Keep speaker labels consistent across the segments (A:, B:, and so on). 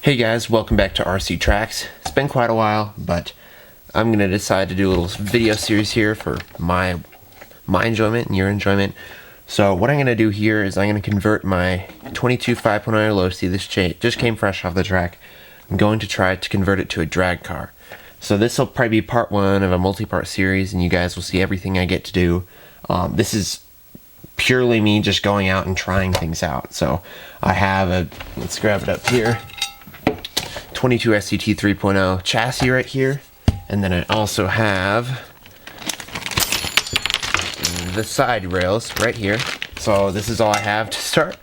A: Hey guys, welcome back to RC Tracks. It's been quite a while, but I'm going to decide to do a little video series here for my enjoyment and your enjoyment. So what I'm going to do here is I'm going to convert my 22 5.0 low. See, this just came fresh off the track. I'm going to try to convert it to a drag car. So this will probably be part one of a multi-part series, and you guys will see everything I get to do. This is purely me just going out and trying things out. So I have a, let's grab it up here, 22 Sct 3.0 chassis right here, and then I also have the side rails right here. So this is all I have to start.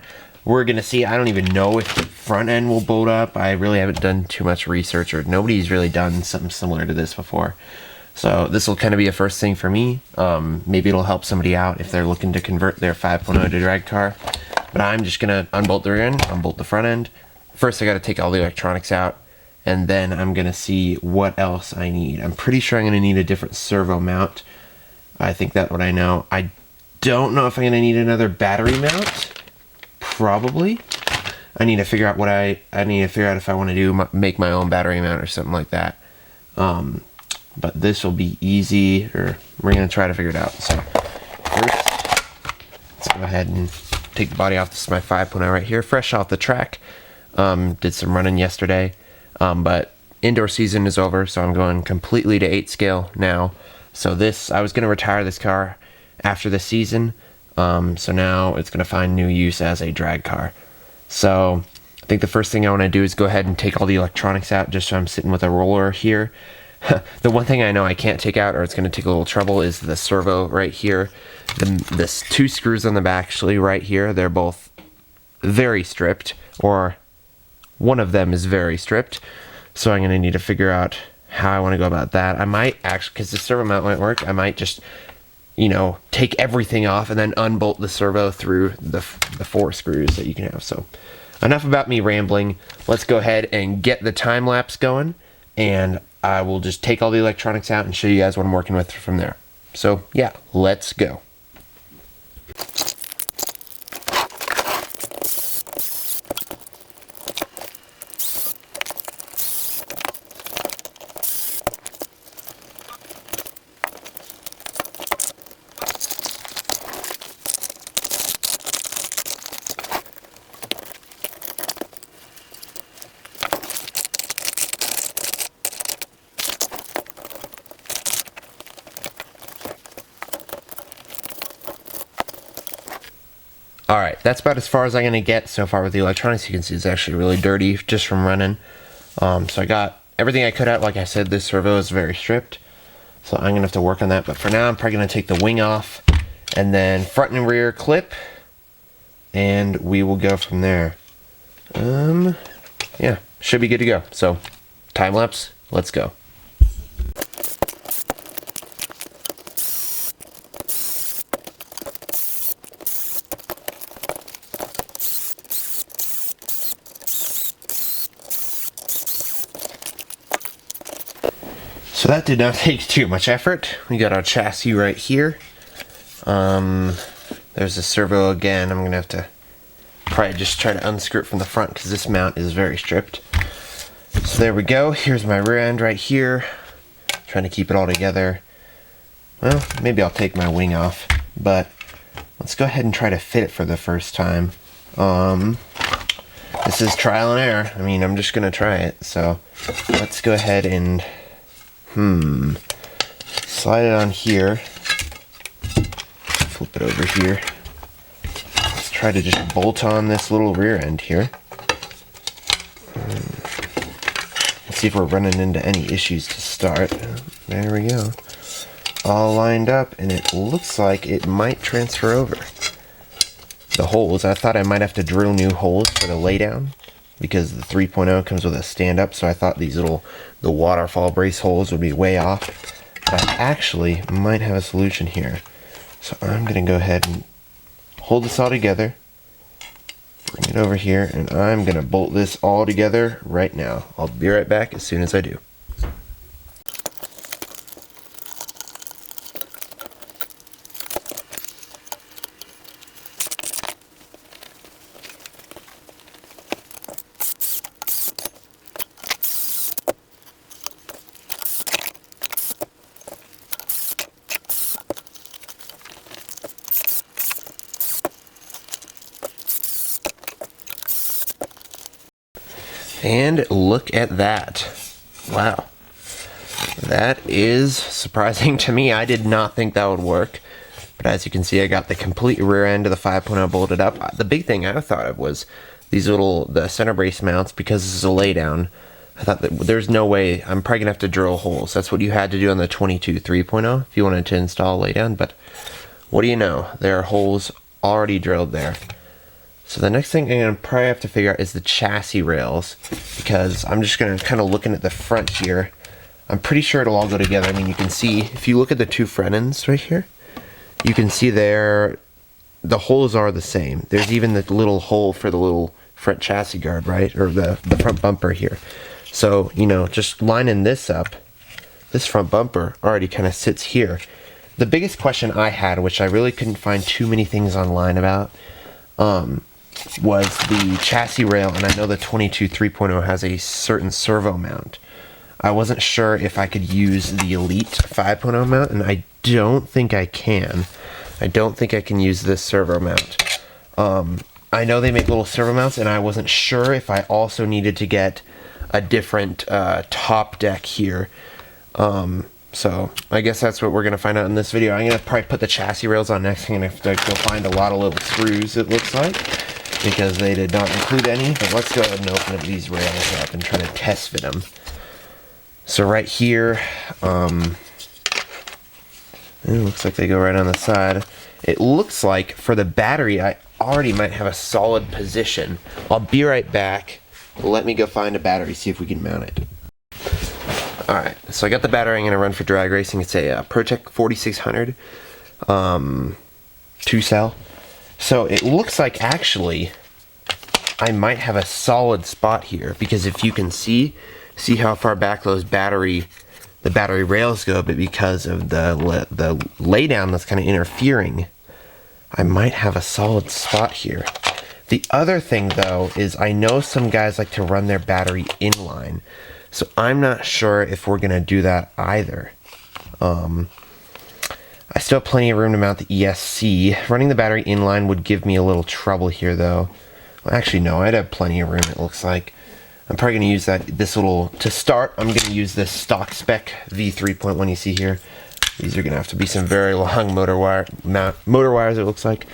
A: We're gonna see. I don't even know if the front end will bolt up. I really haven't done too much research, or nobody's really done something similar to this before. So this will kind of be a first thing for me. Maybe it'll help somebody out if they're looking to convert their 5.0 to drag car. But I'm just gonna unbolt the rear end, unbolt the front end. First I gotta take all the electronics out, and then I'm gonna see what else I need. I'm pretty sure I'm gonna need a different servo mount. I think that's what I know. I don't know if I'm gonna need another battery mount. Probably. I need to figure out what I need to figure out if I want to do make my own battery mount or something like that. But this will be easy, or we're gonna try to figure it out. So first, let's go ahead and take the body off. This is my 5.0 right here, fresh off the track. Did some running yesterday. But indoor season is over, so I'm going completely to 8 scale now. So this, I was going to retire this car after the season, so now it's going to find new use as a drag car. So I think the first thing I want to do is go ahead and take all the electronics out, just so I'm sitting with a roller here. The one thing I know I can't take out, or it's going to take a little trouble, is the servo right here. This 2 screws on the back, actually right here, they're both very stripped, or one of them is very stripped. So I'm going to need to figure out how I want to go about that. I might actually, because the servo mount might work, I might just, you know, take everything off and then unbolt the servo through the 4 screws that you can have. So enough about me rambling. Let's go ahead and get the time lapse going, and I will just take all the electronics out and show you guys what I'm working with from there. So yeah, let's go. Alright, that's about as far as I'm going to get so far with the electronics. You can see it's actually really dirty just from running. So I got everything I could out. Like I said, this servo is very stripped, so I'm going to have to work on that. But for now, I'm probably going to take the wing off, and then front and rear clip, and we will go from there. Yeah, should be good to go. So, time lapse, let's go. So that did not take too much effort. We got our chassis right here. There's a servo again. I'm gonna have to probably just try to unscrew it from the front, because this mount is very stripped. So there we go. Here's my rear end right here. Trying to keep it all together. Well, maybe I'll take my wing off, but let's go ahead and try to fit it for the first time. This is trial and error. I mean, I'm just gonna try it. So let's go ahead and slide it on here, flip it over here. Let's try to just bolt on this little rear end here. Let's see if we're running into any issues to start. There we go. All lined up, and it looks like it might transfer over. The holes, I thought I might have to drill new holes for the laydown, because the 3.0 comes with a stand-up, so I thought these the waterfall brace holes would be way off. But I actually might have a solution here. So I'm going to go ahead and hold this all together, bring it over here, and I'm going to bolt this all together right now. I'll be right back as soon as I do. And look at that. Wow. That is surprising to me. I did not think that would work. But as you can see, I got the complete rear end of the 5.0 bolted up. The big thing I thought of was these the center brace mounts, because this is a laydown. I thought that there's no way, I'm probably gonna have to drill holes. That's what you had to do on the 22 3.0 if you wanted to install a laydown, but what do you know? There are holes already drilled there. So the next thing I'm gonna probably have to figure out is the chassis rails, because I'm just gonna kind of looking at the front here. I'm pretty sure it'll all go together. I mean, you can see, if you look at the two front ends right here, you can see there, the holes are the same. There's even the little hole for the little front chassis guard, right? Or the front bumper here. So, you know, just lining this up, this front bumper already kind of sits here. The biggest question I had, which I really couldn't find too many things online about, was the chassis rail, and I know the 22 3.0 has a certain servo mount. I wasn't sure if I could use the Elite 5.0 mount, and I don't think I can. I don't think I can use this servo mount. I know they make little servo mounts, and I wasn't sure if I also needed to get a different top deck here. So I guess that's what we're going to find out in this video. I'm going to probably put the chassis rails on next. I'm going to have to go find a lot of little screws, it looks like, because they did not include any. But let's go ahead and open these rails up and try to test fit them. So right here, it looks like they go right on the side. It looks like for the battery, I already might have a solid position. I'll be right back. Let me go find a battery, see if we can mount it. Alright, so I got the battery I'm going to run for drag racing. It's a Protec 4600 2-cell. So it looks like actually I might have a solid spot here, because if you can see how far back those the battery rails go, but because of the laydown that's kind of interfering, I might have a solid spot here. The other thing though is I know some guys like to run their battery inline, so I'm not sure if we're gonna do that either. I still have plenty of room to mount the ESC. Running the battery inline would give me a little trouble here though. Well, actually no, I'd have plenty of room, it looks like. I'm probably going to use to start, I'm going to use this stock spec V3.1 you see here. These are going to have to be some very long motor wires, it looks like.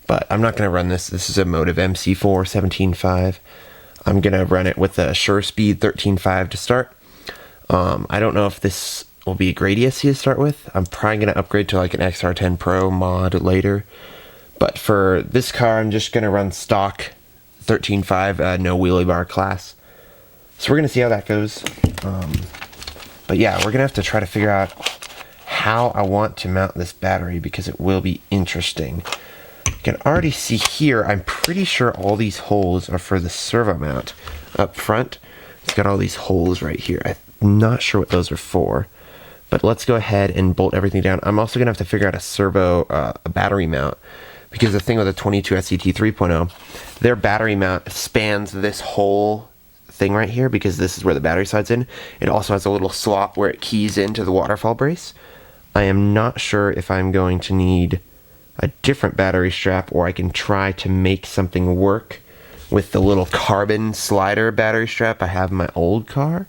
A: But I'm not going to run this. This is a Motive MC4 17.5. I'm going to run it with a Sure Speed 13.5 to start. I don't know if this will be a great ESC to start with. I'm probably going to upgrade to like an XR10 Pro mod later. But for this car, I'm just going to run stock 13.5, no wheelie bar class. So we're going to see how that goes. But yeah, we're going to have to try to figure out how I want to mount this battery, because it will be interesting. You can already see here, I'm pretty sure all these holes are for the servo mount. Up front, it's got all these holes right here. I'm not sure what those are for. But let's go ahead and bolt everything down. I'm also going to have to figure out a battery mount, because the thing with the 22 Sct 3.0, their battery mount spans this whole thing right here, because this is where the battery slides in. It also has a little slot where it keys into the waterfall brace. I am not sure if I'm going to need a different battery strap, or I can try to make something work with the little carbon slider battery strap I have in my old car.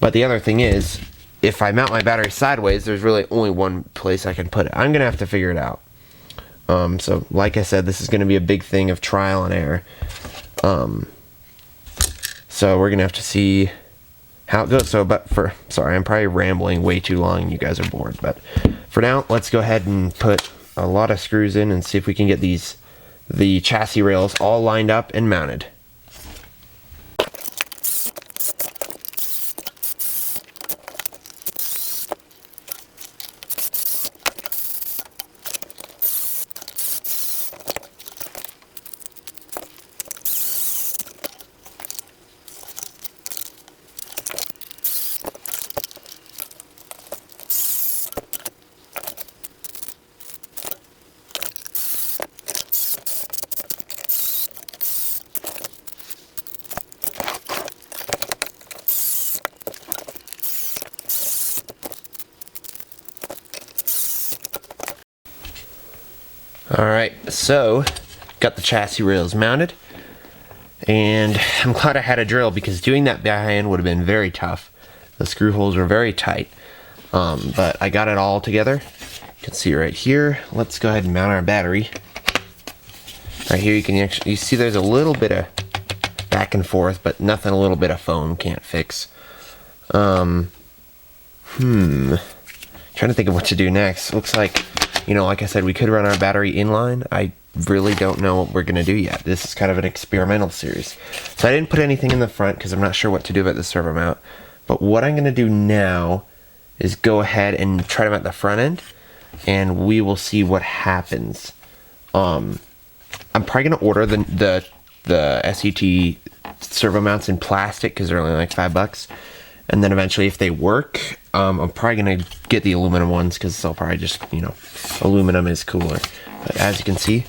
A: But the other thing is, if I mount my battery sideways, there's really only one place I can put it. I'm gonna have to figure it out. So like I said, this is gonna be a big thing of trial and error. So we're gonna have to see how it goes. Sorry, I'm probably rambling way too long and you guys are bored, but for now, let's go ahead and put a lot of screws in and see if we can get the chassis rails all lined up and mounted. Alright, so got the chassis rails mounted, And I'm glad I had a drill, because doing that by hand would have been very tough. The screw holes were very tight. But I got it all together. You can see right here. Let's go ahead and mount our battery. Right here you can actually, you see there's a little bit of back and forth, but nothing a little bit of foam can't fix. Trying to think of what to do next. Looks like, you know, like I said, we could run our battery inline. I really don't know what we're gonna do yet. This is kind of an experimental series. So I didn't put anything in the front because I'm not sure what to do about the servo mount. But what I'm gonna do now is go ahead and try to mount the front end, and we will see what happens. I'm probably gonna order the Sct servo mounts in plastic because they're only like $5, and then eventually, if they work, I'm probably gonna get the aluminum ones because they'll probably just, you know, aluminum is cooler. But as you can see,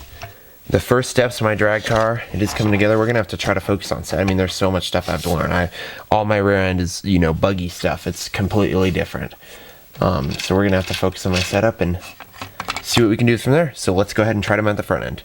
A: the first steps of my drag car, it is coming together. We're gonna have to try to focus on set. I mean, there's so much stuff I have to learn. All my rear end is, you know, buggy stuff. It's completely different. So we're gonna have to focus on my setup and see what we can do from there. So let's go ahead and try to mount the front end.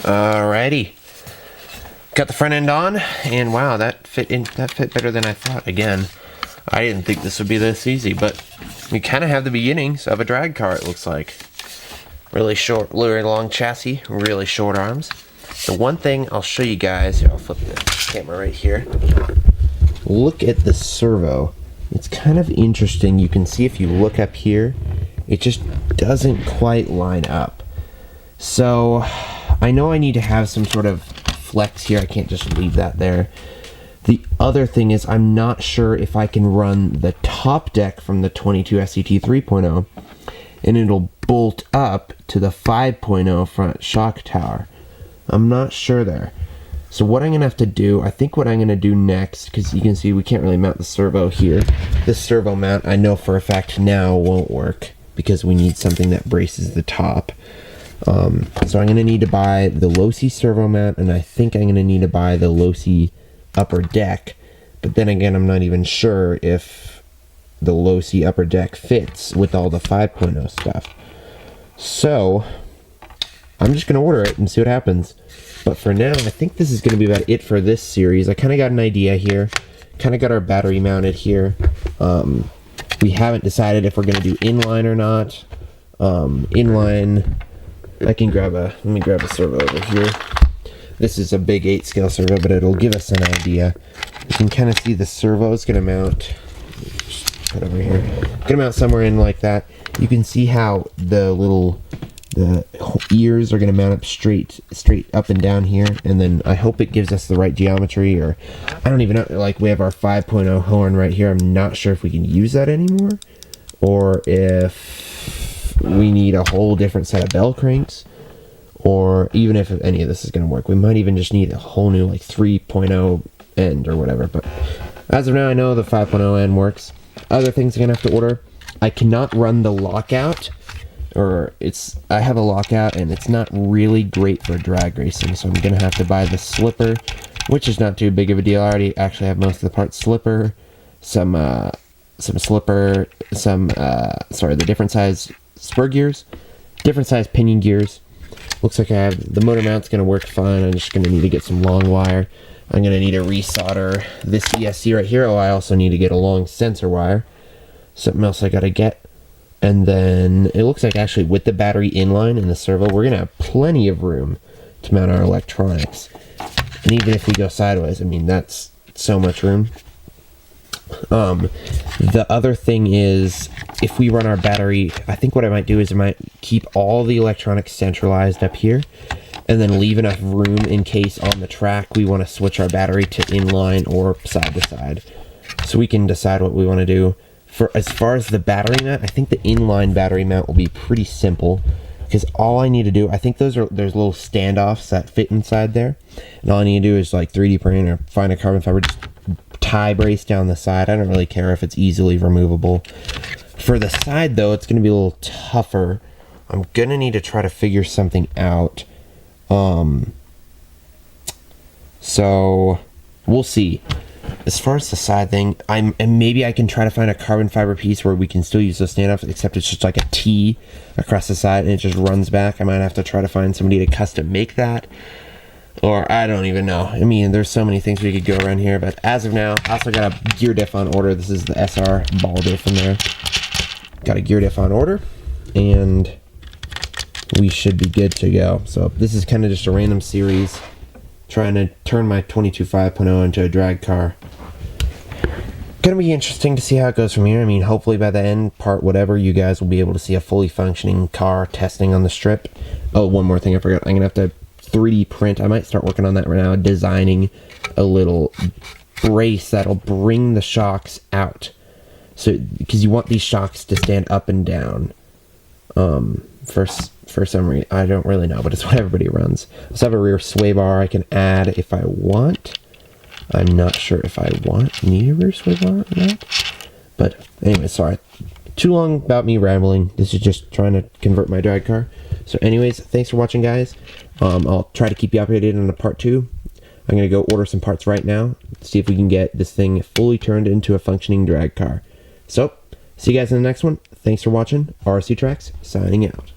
A: Alrighty, got the front end on, and wow, that fit better than I thought. Again, I didn't think this would be this easy, but we kind of have the beginnings of a drag car. It looks like really short, really long chassis, really short arms. The one thing I'll show you guys, here, I'll flip the camera right here. Look at the servo. It's kind of interesting. You can see if you look up here, it just doesn't quite line up. So I know I need to have some sort of flex here. I can't just leave that there. The other thing is I'm not sure if I can run the top deck from the 22 Sct 3.0 and it'll bolt up to the 5.0 front shock tower. I'm not sure there. So what I'm gonna have to do, I think what I'm gonna do next, because you can see we can't really mount the servo here. This servo mount I know for a fact now won't work because we need something that braces the top. So I'm going to need to buy the low-C servo mount, and I think I'm going to need to buy the low-C upper deck. But then again, I'm not even sure if the low-C upper deck fits with all the 5.0 stuff. So I'm just going to order it and see what happens. But for now, I think this is going to be about it for this series. I kind of got an idea here. Kind of got our battery mounted here. We haven't decided if we're going to do inline or not. Inline... let me grab a servo over here. This is a big 8 scale servo, but it'll give us an idea. You can kind of see the servo is going to mount, just put over here, going to mount somewhere in like that. You can see how the ears are going to mount up straight up and down here, and then I hope it gives us the right geometry, or I don't even know, like we have our 5.0 horn right here. I'm not sure if we can use that anymore, or if we need a whole different set of bell cranks, or even if any of this is going to work. We might even just need a whole new like 3.0 end or whatever, but as of now I know the 5.0 end works. Other things I'm going to have to order, I cannot run the lockout, or I have a lockout and it's not really great for drag racing, so I'm going to have to buy the slipper, which is not too big of a deal. I already actually have most of the parts. Slipper, the different size spur gears, different size pinion gears. Looks like I have the motor mount's going to work fine. I'm just going to need to get some long wire. I'm going to need to resolder this ESC right here. Oh, I also need to get a long sensor wire. Something else I got to get. And then it looks like actually with the battery inline and the servo, we're going to have plenty of room to mount our electronics. And even if we go sideways, I mean, that's so much room. The other thing is, if we run our battery, I think what I might do is I might keep all the electronics centralized up here, and then leave enough room in case on the track we want to switch our battery to inline or side to side. So we can decide what we want to do. For as far as the battery mount, I think the inline battery mount will be pretty simple, because all I need to do, I think there's little standoffs that fit inside there, and all I need to do is like 3D print or find a carbon fiber, just tie brace down the side. I don't really care if it's easily removable. For the side though, it's going to be a little tougher. I'm going to need to try to figure something out. So we'll see. As far as the side thing, and maybe I can try to find a carbon fiber piece where we can still use those standoffs, except it's just like a T across the side and it just runs back. I might have to try to find somebody to custom make that, or I don't even know. I mean, there's so many things we could go around here, but as of now, I also got a gear diff on order. This is the SR ball diff in there. Got a gear diff on order, and we should be good to go. So this is kind of just a random series, trying to turn my 22 5.0 into a drag car. Gonna be interesting to see how it goes from here. I mean, hopefully by the end, part whatever, you guys will be able to see a fully functioning car testing on the strip. Oh, one more thing I forgot. I'm gonna have to 3D print. I might start working on that right now, designing a little brace that'll bring the shocks out. So, because you want these shocks to stand up and down. For some reason, I don't really know, but it's what everybody runs. I also have a rear sway bar I can add if I want. I'm not sure if I need a rear sway bar or not. But anyway, sorry. Too long about me rambling. This is just trying to convert my drag car. So anyways, thanks for watching, guys. I'll try to keep you updated on the part 2. I'm going to go order some parts right now, see if we can get this thing fully turned into a functioning drag car. So, see you guys in the next one. Thanks for watching. RC Tracks, signing out.